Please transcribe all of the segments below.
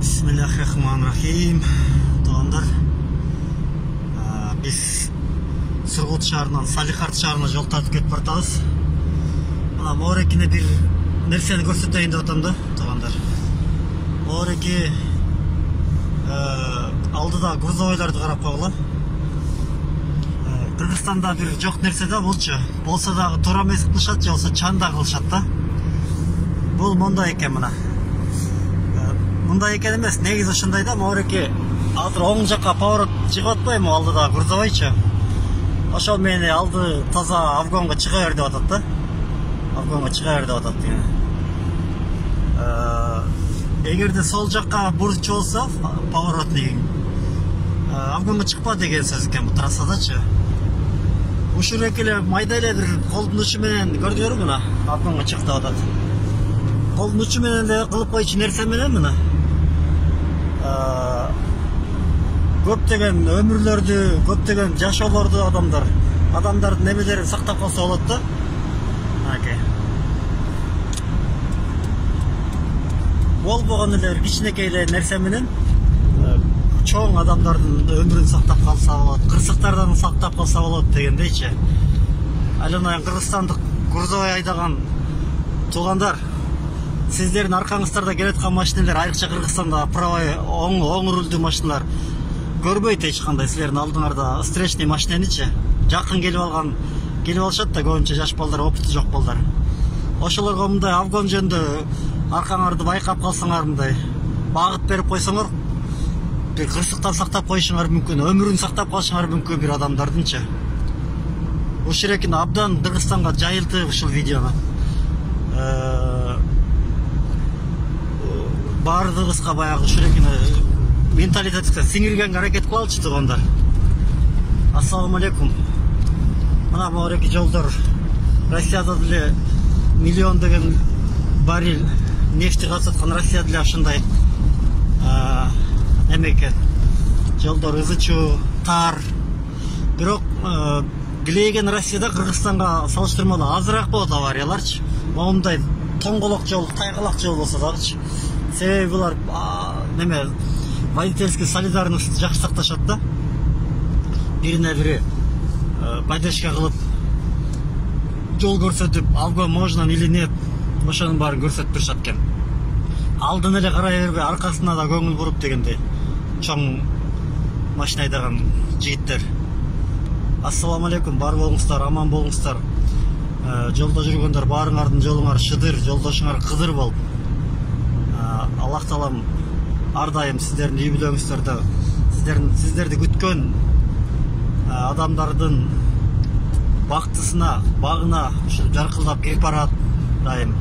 Bismillahirrahmanirrahim. Doğanдар, biz Sırғут шаарынан Салихард шаарына жол тартып кетип баратабыз. Мына Моорекине бир нерсени көрсөтөйүн деп атам да, туугандар. Моореки алдыда грузовойларды карап койгула. Кыргызстанда бир жок нерсе да болчу. Болсо дагы туура эмес кылышат, же болсо чанда кылышат да. Бул мондай экен мына. Мындай экен эмес, негизи ушундай да. Моореки азыр оң жакка поворот чыгып атпайбы, алдыда грузовойчу. Ошол мени алды таза обгонго чыга бер деп атат да. Обгонго чыга бер деп атат деген. Эгерде сол жакка бурчу болсо, поворотный обгонго чыкпа деген сөз экен бул трассадачы. Ушундой эле майда эле бир колдун учу менен көрдүңөрбү мына, обгонго чык деп атат. Колдун учу менен эле кылып койчу нерсе менен мына. Көптөгөн өмүрлөрдү, көптөгөн жашоолорду адамдардын немелерин сактап калса болот да. Болбогон эле кичинекей эле нерсе менен чоң адамдардын өмүрүн сактап калса болот, кырсыктардан сактап калса болот дегендейчи. Алына кыргызстандык грузовой айдаган туугандар, сиздердин аркаңыздарда келаткан машиналар, айрыкча Кыргызстанда правый оң рулдуу машиналар көрбөйт эч кандай. Силердин алдыңарда встречный машинанычы жакын келип алышат да, көбүнчө жаш балдар, опыты жок балдар. Ошолорго мындай обгон жөнүндө аркаңарды байкап калсаңар, мындай багыт берип койсоңор, бир кырсыктан сактап коюшуңар мүмкүн, өмүрүн сактап калышыңар мүмкүн бир адамдардынчы. Ушурекин абдан Кыргызстанга жайылды ушул видеону. Бардыгыбызга баягы ушурекин менталитетке сиңиргенге аракет кылалычы туугандар. Ассаламу алейкум. Мына Моореки жолдор, Россияда деле миллион деген баррель нефти кататкан Россия деле ушундай эме экен. Жолдор ызычуу, тар. Бирок Глейген Россияда Кыргызстанга салыштырмалуу азыраак болот аварияларчы. Моундай тоңголок жол, тайгалак жол болсо дагычы. Себеби булар неме водительский солидарность жакшы сакташат да. Бирине бири поддержка кылып, жол көрсөтүп, алга можно или нет, ошонун баарын көрсөтүп турушат экен. Алдын эле карай бербей, аркасына да көңүл буруп дегендей чоң машина айдаган жигиттер. Ассаламу алейкум, бар болуңуздар, аман болуңуздар. Жолдо жүргөндөр, баарыңардын жолуңар шыдыр, жолдошуңар кыдыр болуп. Аллах таалам ар дайым сиздердин үй бүлөңүздөрдө, сиздерди күткөн адамдардын бактысына, багына ушул жаркылдап кирип барат дайым.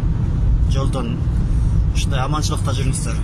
Жолдон ушундай аманчылыкта жүрүңүздөр.